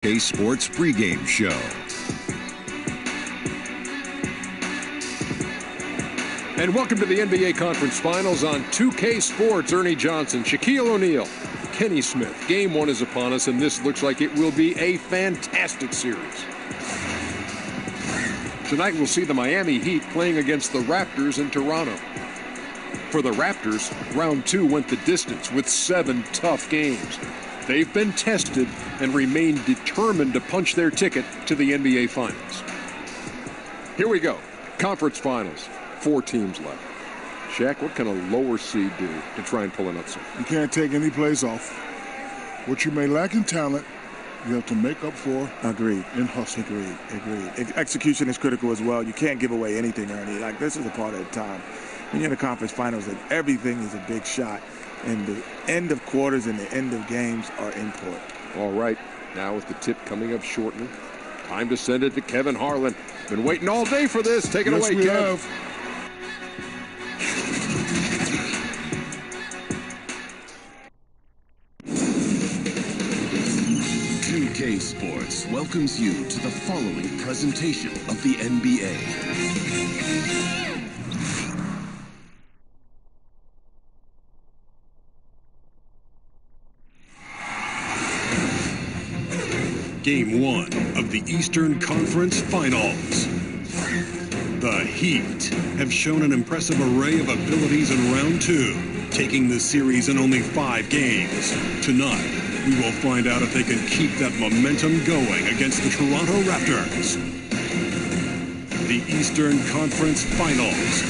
ECF Sports pregame show. And welcome to the NBA Conference Finals on 2K Sports. Ernie Johnson, Shaquille O'Neal, Kenny Smith. Game one is upon us, and this looks like it will be a fantastic series. Tonight we'll see the Miami Heat playing against the Raptors in Toronto. For the Raptors, round two went the distance with 7 tough games. They've been tested and remain determined to punch their ticket to the NBA Finals. Here we go. Conference Finals. 4 teams left. Shaq, what can a lower seed do to try and pull an upset? You can't take any plays off. What you may lack in talent, you have to make up for. Agreed. In hustle. Agreed. Execution is critical as well. You can't give away anything, Ernie. Like, this is a part of the time. When you're in the conference finals, like, everything is a big shot. And the end of quarters and the end of games are important. All right. Now with the tip coming up shortly, time to send it to Kevin Harlan. Been waiting all day for this. Take it away, Kev. 2K Sports welcomes you to the following presentation of the NBA. Game 1 of the Eastern Conference Finals. The Heat have shown an impressive array of abilities in round 2, taking the series in only 5 games. Tonight, we will find out if they can keep that momentum going against the Toronto Raptors. The Eastern Conference Finals,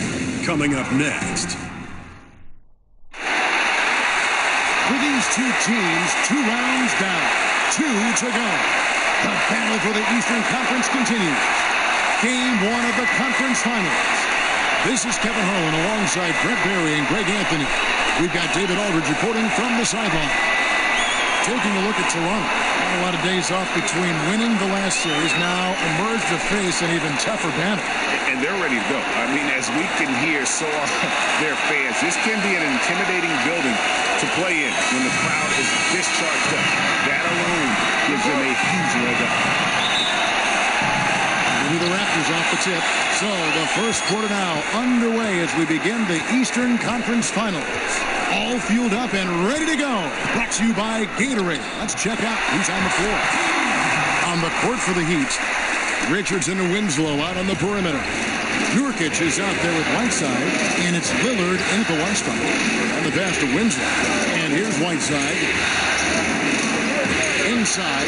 coming up next. For these two teams, 2 rounds down, 2 to go. The battle for the Eastern Conference continues. Game 1 of the conference finals. This is Kevin Harlan alongside Brett Barry and Greg Anthony. We've got David Aldridge reporting from the sideline. Taking a look at Toronto. Not a lot of days off between winning the last series, now emerged to face an even tougher battle. And they're ready to go. I mean, as we can hear, so are their fans. This can be an intimidating building to play in when the crowd is this charged up. That alone gives them a huge leg up. Maybe the Raptors off the tip. So the first quarter now underway as we begin the Eastern Conference Finals. All fueled up and ready to go. Brought to you by Gatorade. Let's check out who's on the floor. On the court for the Heat, Richardson and Winslow out on the perimeter. Nurkic is out there with Whiteside, and it's Lillard in at the one spot. On the pass to Winslow. And here's Whiteside. Inside.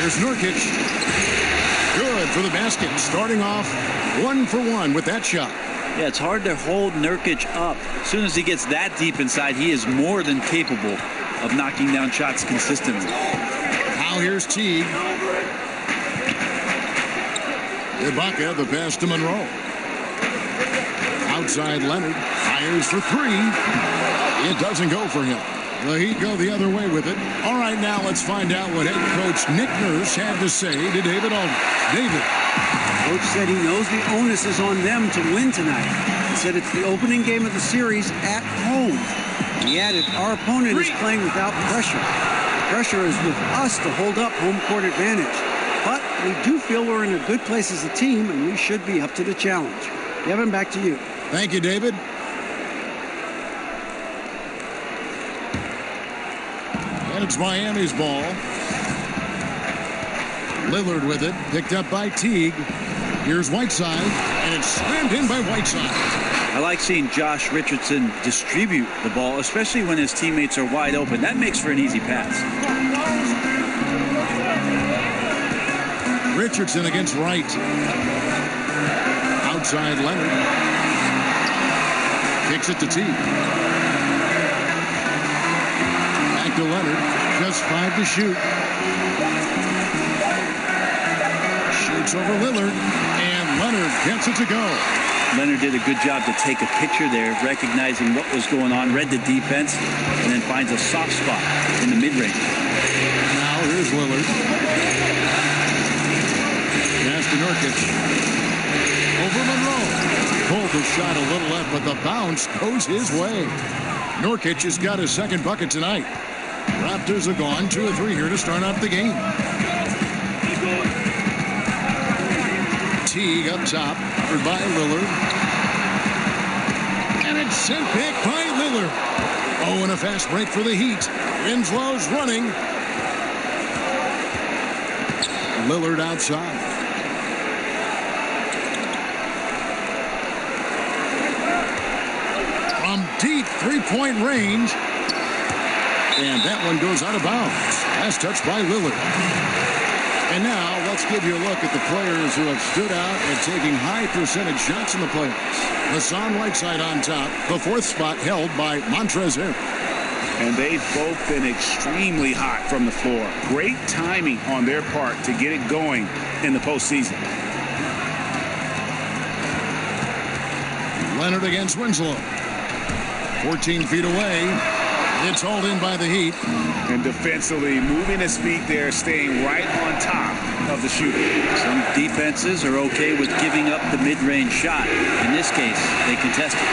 Here's Nurkic. Good for the basket. Starting off 1 for 1 with that shot. Yeah, it's hard to hold Nurkic up. As soon as he gets that deep inside, he is more than capable of knocking down shots consistently. Now here's Teague. Ibaka, the pass to Monroe. Outside Leonard. Fires for 3. It doesn't go for him. The Heat go the other way with it. All right, now let's find out what head coach Nick Nurse had to say to David Aldridge. David. Coach said he knows the onus is on them to win tonight. He said it's the opening game of the series at home. He added, our opponent is playing without pressure. The pressure is with us to hold up home court advantage. But we do feel we're in a good place as a team, and we should be up to the challenge. Kevin, back to you. Thank you, David. And it's Miami's ball. Lillard with it, picked up by Teague. Here's Whiteside, and it's slammed in by Whiteside. I like seeing Josh Richardson distribute the ball, especially when his teammates are wide open. That makes for an easy pass. Richardson against Wright. Outside Leonard. Kicks it to Teague. Back to Leonard. Just 5 to shoot. Shoots over Lillard, and Leonard gets it to go. Leonard did a good job to take a picture there, recognizing what was going on, read the defense, and then finds a soft spot in the mid-range. Now here's Lillard. Pass to Nurkic. Over Monroe. Pulled the shot a little left, but the bounce goes his way. Nurkic has got his second bucket tonight. Raptors are gone 2 of 3 here to start out the game. Teague up top, covered by Lillard. And it's sent back by Lillard. Oh, and a fast break for the Heat. Winslow's running. Lillard outside. From deep three-point range. And that one goes out of bounds. Last touch by Lillard. And now let's give you a look at the players who have stood out and taking high percentage shots in the playoffs. Hassan Whiteside on top. The 4th spot held by Montrezl Harrell. And they've both been extremely hot from the floor. Great timing on their part to get it going in the postseason. Leonard against Winslow. 14 feet away. It's hauled in by the Heat. And defensively, moving his feet there, staying right on top of the shooter. Some defenses are okay with giving up the mid-range shot. In this case, they contest it.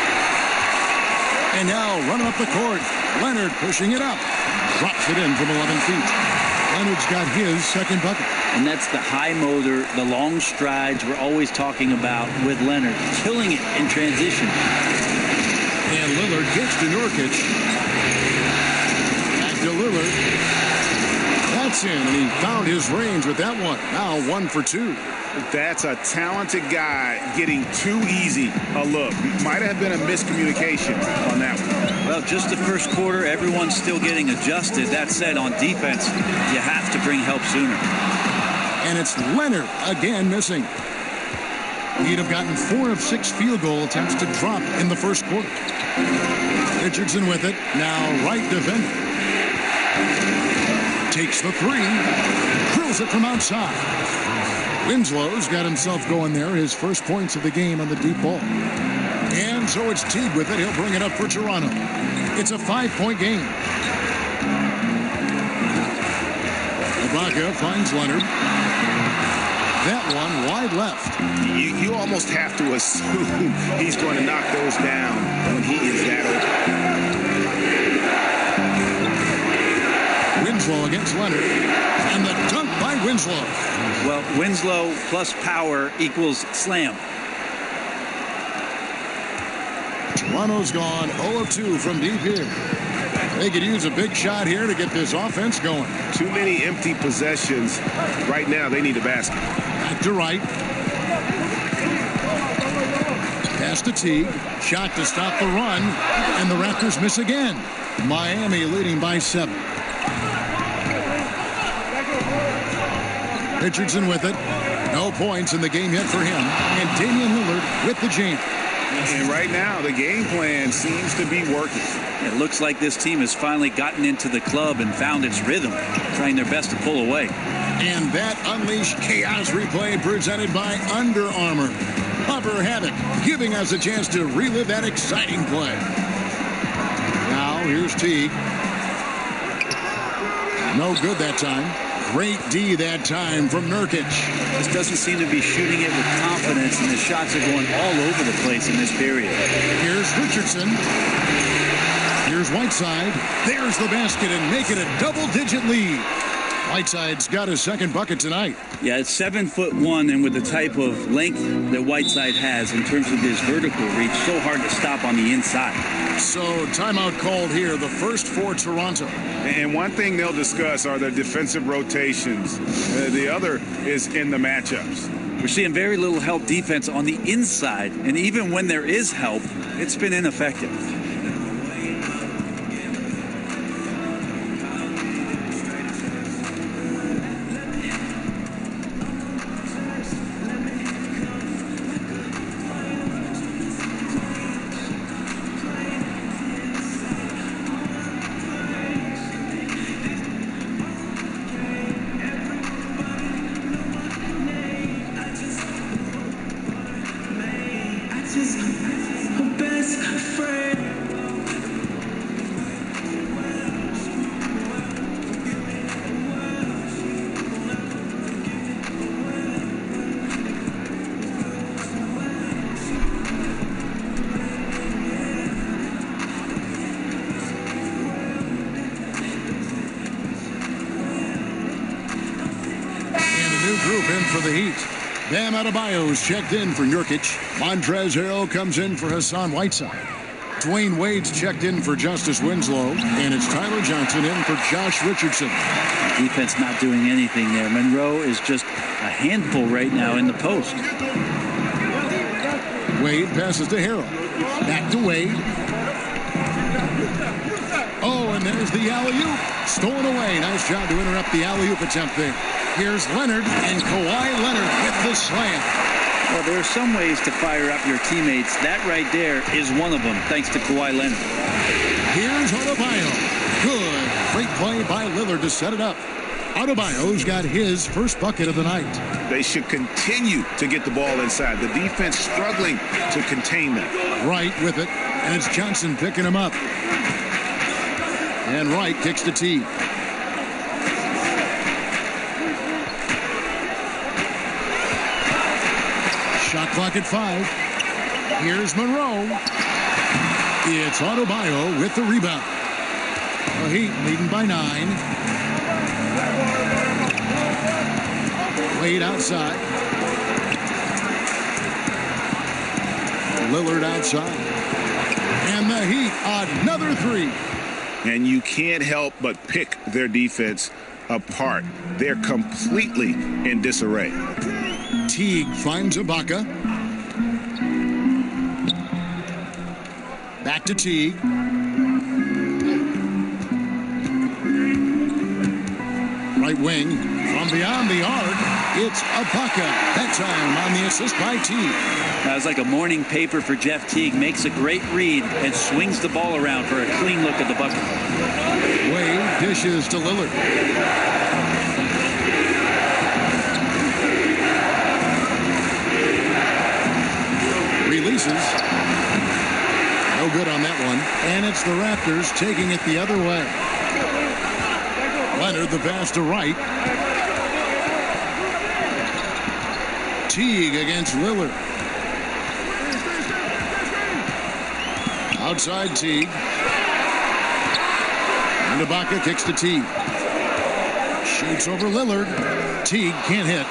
And now running up the court. Leonard pushing it up. Drops it in from 11 feet. Leonard's got his second bucket. And that's the high motor, the long strides we're always talking about with Leonard. Killing it in transition. And Lillard gets to Nurkic. Back to Lillard. That's in, and he found his range with that one. Now 1 for 2. That's a talented guy getting too easy a look. Might have been a miscommunication on that one. Well, just the first quarter, everyone's still getting adjusted. That said, on defense, you have to bring help sooner. And it's Leonard again missing. He'd have gotten 4 of 6 field goal attempts to drop in the first quarter. Richardson with it. Now right defender. Takes the 3. Drills it from outside. Winslow's got himself going there. His first points of the game on the deep ball. And so it's Teague with it. He'll bring it up for Toronto. It's a 5-point game. Ibaka finds Leonard. That one wide left. You almost have to assume he's going to knock those down when he is that open. Winslow against Leonard. And the dunk by Winslow. Well, Winslow plus power equals slam. Toronto's gone 0 of 2 from deep here. They could use a big shot here to get this offense going. Too many empty possessions. Right now, they need a basket. Back to right. Pass to Teague. Shot to stop the run. And the Raptors miss again. Miami leading by 7. Richardson with it. No points in the game yet for him. And Damian Lillard with the jam. And right now, the game plan seems to be working. It looks like this team has finally gotten into the club and found its rhythm, trying their best to pull away. And that unleashed chaos replay presented by Under Armour. Hover Havoc, giving us a chance to relive that exciting play. Now, here's Teague. No good that time. Great D that time from Nurkic. This doesn't seem to be shooting it with confidence, and the shots are going all over the place in this period. Here's Richardson. Here's Whiteside. There's the basket and make it a double-digit lead. Whiteside's got his second bucket tonight. Yeah, it's 7'1", and with the type of length that Whiteside has in terms of his vertical reach, so hard to stop on the inside. So timeout called here, the first for Toronto. And one thing they'll discuss are their defensive rotations. The other is in the matchups. We're seeing very little help defense on the inside, and even when there is help, it's been ineffective. Just her best friend. new group in for the Heat. Bam Adebayo's checked in for Nurkic. Montrezl Harrell comes in for Hassan Whiteside. Dwayne Wade's checked in for Justice Winslow. And it's Tyler Johnson in for Josh Richardson. Defense not doing anything there. Monroe is just a handful right now in the post. Wade passes to Harrell. Back to Wade. Oh, and there's the alley-oop. Stolen away. Nice job to interrupt the alley-oop attempt there. Here's Leonard, and Kawhi Leonard with the slam. Well, there are some ways to fire up your teammates. That right there is one of them, thanks to Kawhi Leonard. Here's Adebayo. Good. Great play by Lillard to set it up. Adebayo's got his first bucket of the night. They should continue to get the ball inside. The defense struggling to contain them. Wright with it, and it's Johnson picking him up. And Wright kicks the tee. Shot clock at 5. Here's Monroe. It's Adebayo with the rebound. The Heat leading by 9. Wade outside. Lillard outside. And the Heat, another 3. And you can't help but pick their defense apart. They're completely in disarray. Teague finds Ibaka. Back to Teague. Right wing from beyond the arc. It's Ibaka. That time on the assist by Teague. That was like a morning paper for Jeff Teague. Makes a great read and swings the ball around for a clean look at the bucket. Wade dishes to Lillard. Releases. No good on that one. And it's the Raptors taking it the other way. Leonard the pass to Wright. Teague against Lillard. Outside Teague. And Ibaka kicks to Teague. Shoots over Lillard. Teague can't hit.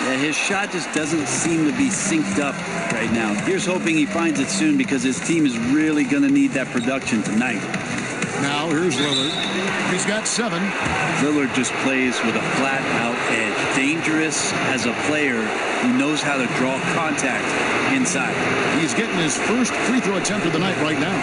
Yeah, his shot just doesn't seem to be synced up right now. Here's hoping he finds it soon because his team is really going to need that production tonight. Now here's Lillard. He's got 7. Lillard just plays with a flat-out edge. Dangerous as a player who knows how to draw contact inside. He's getting his first free throw attempt of the night right now.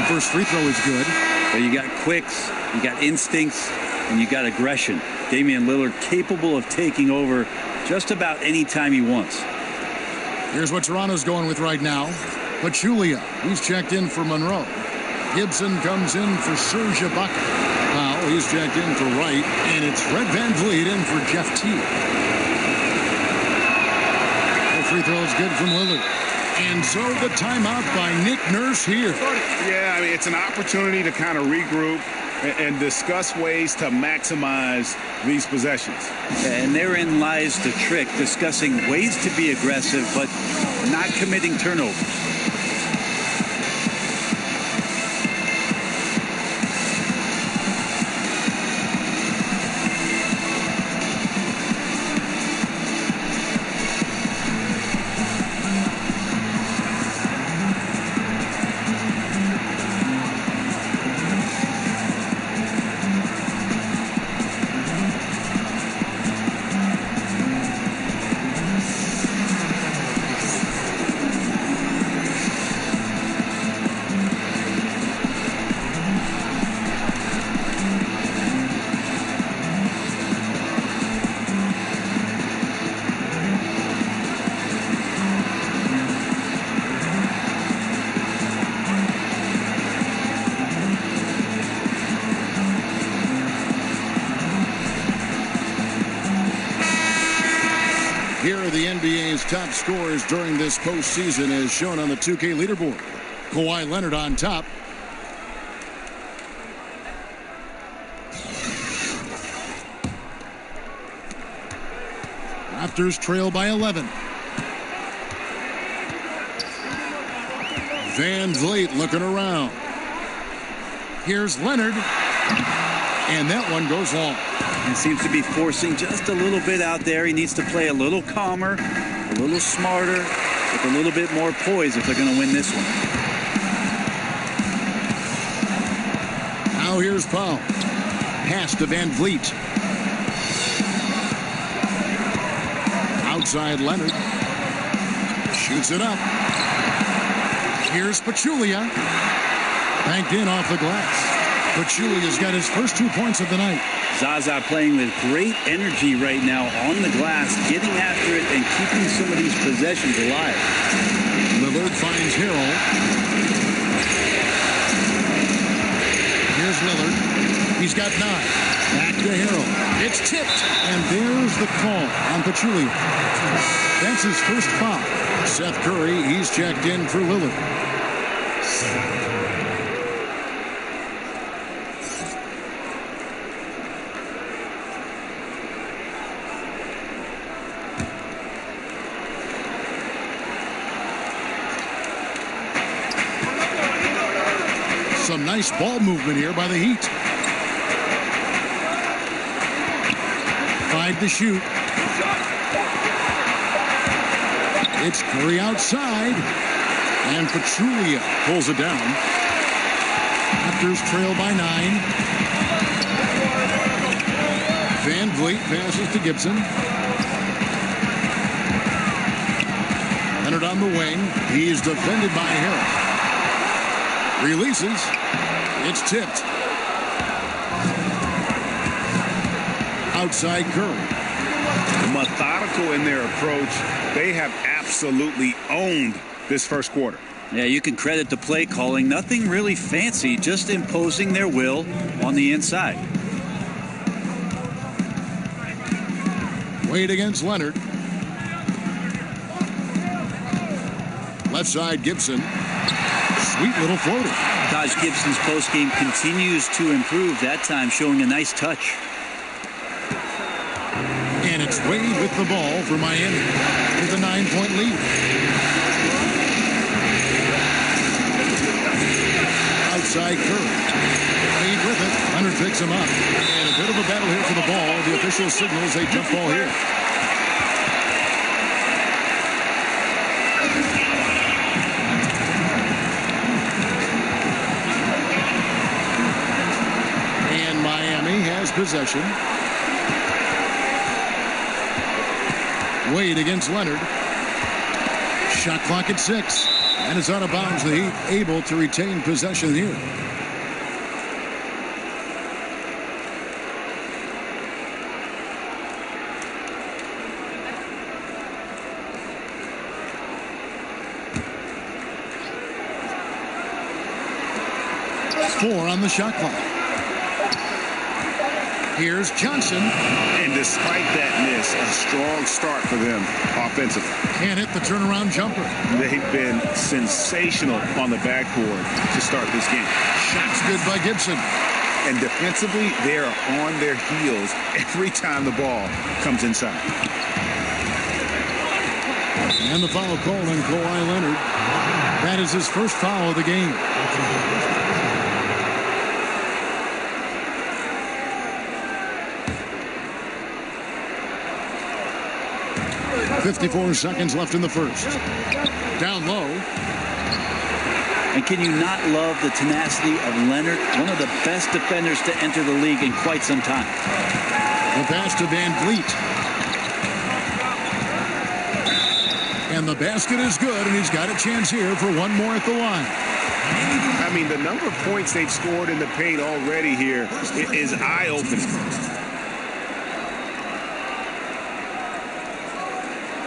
First free throw is good. But you got quicks, you got instincts, and you got aggression. Damian Lillard capable of taking over just about any time he wants. Here's what Toronto's going with right now. Pachulia, he's checked in for Monroe. Gibson comes in for Serge Ibaka. Now he's checked in for Wright, and it's Fred VanVleet in for Jeff Teague. The free throw is good from Lillard. And so the timeout by Nick Nurse here. Yeah, I mean, it's an opportunity to kind of regroup and discuss ways to maximize these possessions. And therein lies the trick, discussing ways to be aggressive, but not committing turnovers. Here are the NBA's top scorers during this postseason as shown on the 2K leaderboard. Kawhi Leonard on top. Raptors trail by 11. Van Vliet looking around. Here's Leonard. And that one goes long. He seems to be forcing just a little bit out there. He needs to play a little calmer, a little smarter, with a little bit more poise if they're going to win this one. Now here's Powell. Pass to Van Vliet. Outside Leonard. Shoots it up. Here's Pachulia. Banked in off the glass. Pachulia's got his first 2 points of the night. Zaza playing with great energy right now on the glass, getting after it and keeping some of these possessions alive. Lillard finds Harrell. Here's Lillard. He's got 9. Back to Harrell. It's tipped. And there's the call on Pachulia. That's his first foul. Seth Curry, he's checked in for Lillard. Some nice ball movement here by the Heat. 5 to shoot. It's Curry outside. And Pachulia pulls it down. Raptors trail by 9. Van Vliet passes to Gibson. Leonard on the wing. He's defended by Harrell. Releases. It's tipped. Outside Curry. Methodical in their approach. They have absolutely owned this first quarter. Yeah, you can credit the play calling. Nothing really fancy, just imposing their will on the inside. Wade against Leonard. Left side Gibson. Sweet little floater. Taj Gibson's postgame continues to improve, that time showing a nice touch. And it's Wade with the ball for Miami with a 9-point lead. Outside Curry. Wade with it. Leonard picks him up. And a bit of a battle here for the ball. The official signals a jump ball here. And Miami has possession. Wade against Leonard. Shot clock at 6. And it's out of bounds. The Heat able to retain possession here. Four on the shot clock. Here's Johnson. And despite that miss, a strong start for them offensively. Can't hit the turnaround jumper. They've been sensational on the backboard to start this game. Shot's good by Gibson. And defensively, they are on their heels every time the ball comes inside. And the foul called on Kawhi Leonard. That is his first foul of the game. 54 seconds left in the first. Down low. And can you not love the tenacity of Leonard, one of the best defenders to enter the league in quite some time. The pass to Van Vliet. And the basket is good, and he's got a chance here for one more at the line. I mean, the number of points they've scored in the paint already here is eye-opening.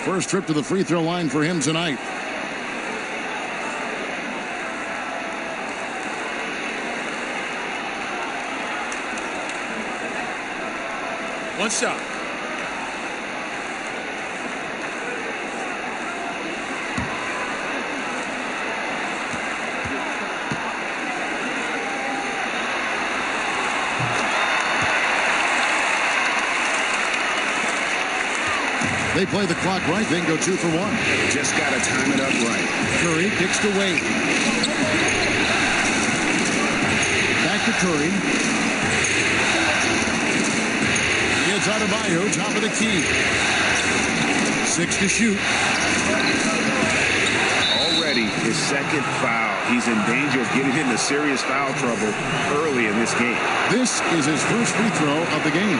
First trip to the free throw line for him tonight. One shot. They play the clock right, then go 2 for 1. Just got to time it up right. Curry kicks to Wade. Back to Curry. It's Adebayo, top of the key. 6 to shoot. Already his second foul. He's in danger of getting into serious foul trouble early in this game. This is his first free throw of the game.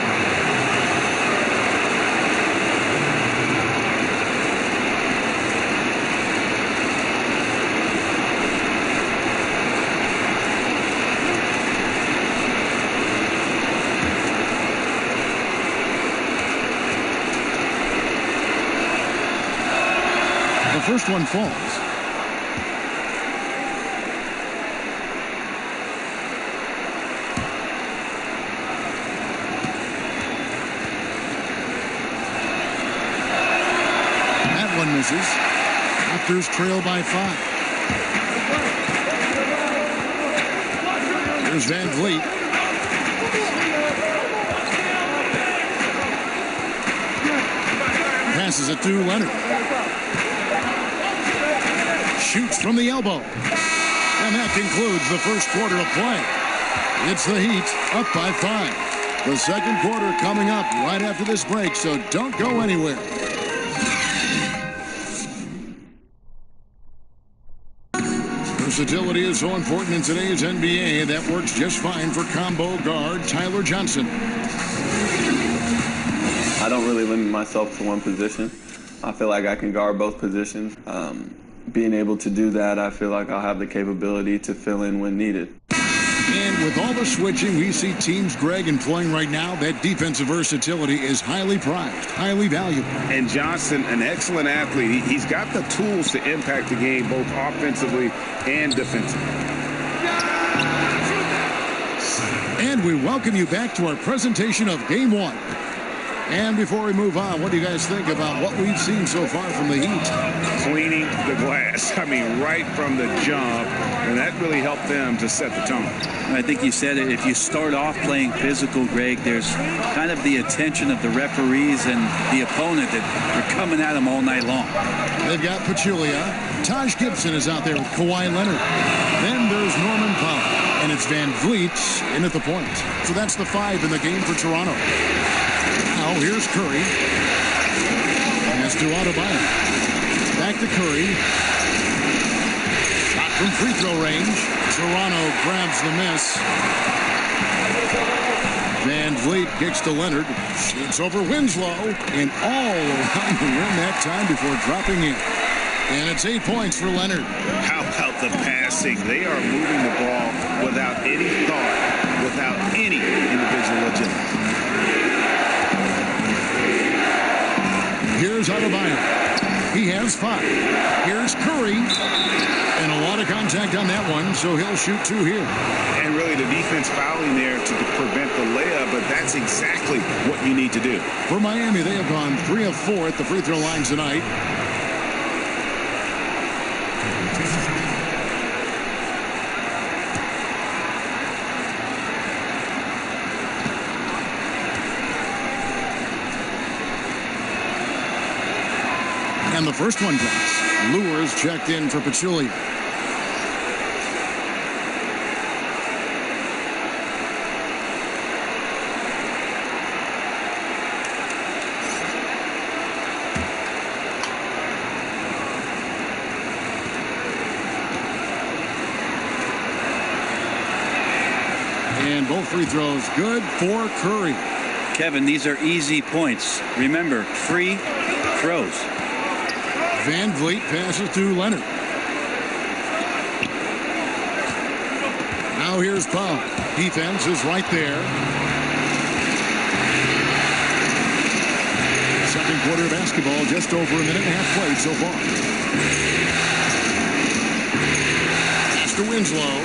The first one falls. That one misses. Raptors trail by 5. Here's Van Vliet. Passes it to Leonard. Shoots from the elbow. And that concludes the first quarter of play. It's the Heat up by 5. The second quarter coming up right after this break, so don't go anywhere. Versatility is so important in today's NBA. That works just fine for combo guard Tyler Johnson. I don't really limit myself to one position. I feel like I can guard both positions. Being able to do that, I feel like I'll have the capability to fill in when needed. And with all the switching we see teams, Greg, employing right now, that defensive versatility is highly prized, highly valuable. And Johnson, an excellent athlete. He's got the tools to impact the game both offensively and defensively. And we welcome you back to our presentation of Game 1. And before we move on, what do you guys think about what we've seen so far from the Heat? Cleaning the glass. I mean, right from the jump. And that really helped them to set the tone. I think you said it. If you start off playing physical, Greg, there's kind of the attention of the referees and the opponent that are coming at them all night long. They've got Pachulia. Taj Gibson is out there with Kawhi Leonard. Then there's Norman Powell. And it's Van Vliet in at the point. So that's the 5 in the game for Toronto. Now here's Curry. Pass to Adebayo. Back to Curry. Shot from free throw range. Toronto grabs the miss. Van Vliet kicks to Leonard. Shoots over Winslow. And all around the rim that time before dropping in. And it's 8 points for Leonard. How about the passing? They are moving the ball without any thought, without any individual agility. Here's Adebayo. He has 5. Here's Curry. And a lot of contact on that one, so he'll shoot 2 here. And really the defense fouling there to prevent the layup, but that's exactly what you need to do. For Miami, they have gone 3 of 4 at the free throw line tonight. And the first one drops. Lures checked in for Pachulia. And both free throws good for Curry. Kevin, these are easy points. Remember, free throws. Van Vliet passes to Leonard. Now here's Powell. Defense is right there. Second quarter of basketball, just over a minute and a half played so far. Pass to Winslow.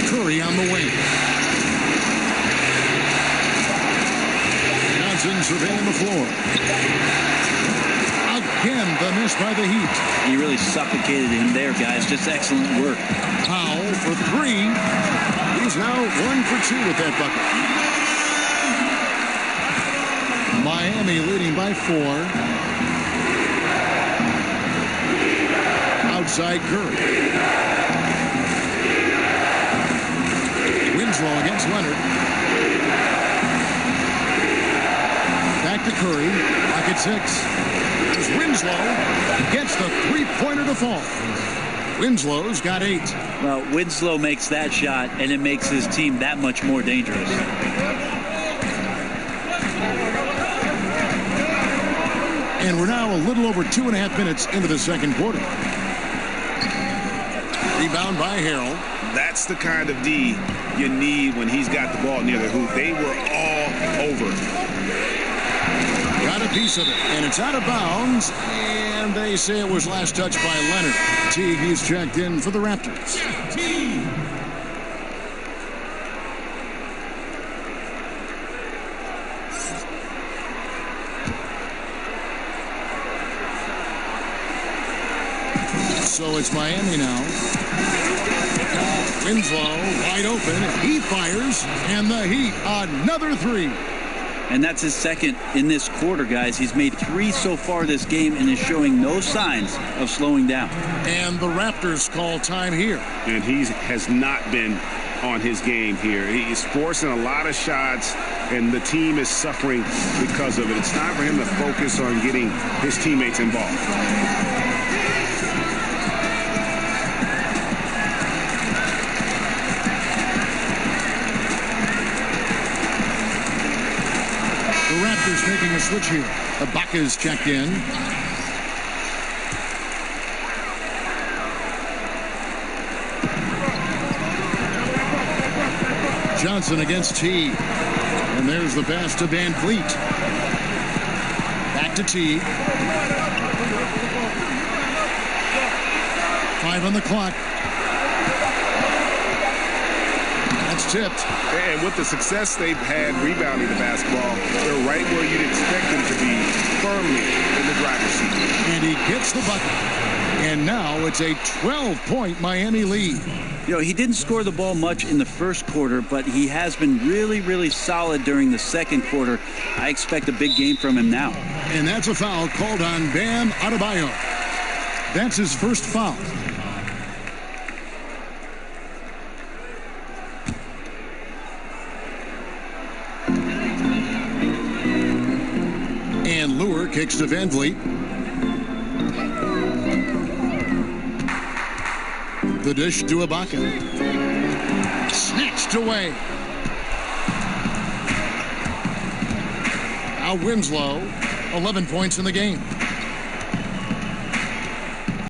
Curry on the wing. Surveying the floor. Again, the miss by the Heat. He really suffocated him there, guys. Just excellent work. Powell for 3. He's now 1 for 2 with that bucket. Miami leading by 4. Outside Curry. Winslow against Leonard. Back to Curry. Back at 6. As Winslow gets the three-pointer to fall. Winslow's got 8. Well, Winslow makes that shot, and it makes his team that much more dangerous. And we're now a little over 2.5 minutes into the second quarter. Rebound by Harrell. That's the kind of D you need when he's got the ball near the hoop. They were all over. Got a piece of it, and it's out of bounds, and they say it was last touched by Leonard. Teague is checked in for the Raptors. So it's Miami now. Winslow wide open. He fires, and the Heat another 3. And that's his second in this quarter, guys. He's made 3 so far this game and is showing no signs of slowing down. And the Raptors call time here. And he has not been on his game here. He's forcing a lot of shots, and the team is suffering because of it. It's time for him to focus on getting his teammates involved. Raptors making a switch here. Ibaka's checked in. Johnson against T. And there's the pass to Van Fleet. Back to T. 5 on the clock. That's tipped. And with the success they've had rebounding the basketball, they're right where you'd expect them to be, firmly in the driver's seat. And he gets the bucket. And now it's a 12-point Miami lead. You know, he didn't score the ball much in the first quarter, but he has been really, really solid during the second quarter. I expect a big game from him now. And that's a foul called on Bam Adebayo. That's his first foul. And Lure kicks to Van Vliet. The dish to Ibaka. Snatched away. Now Winslow, 11 points in the game.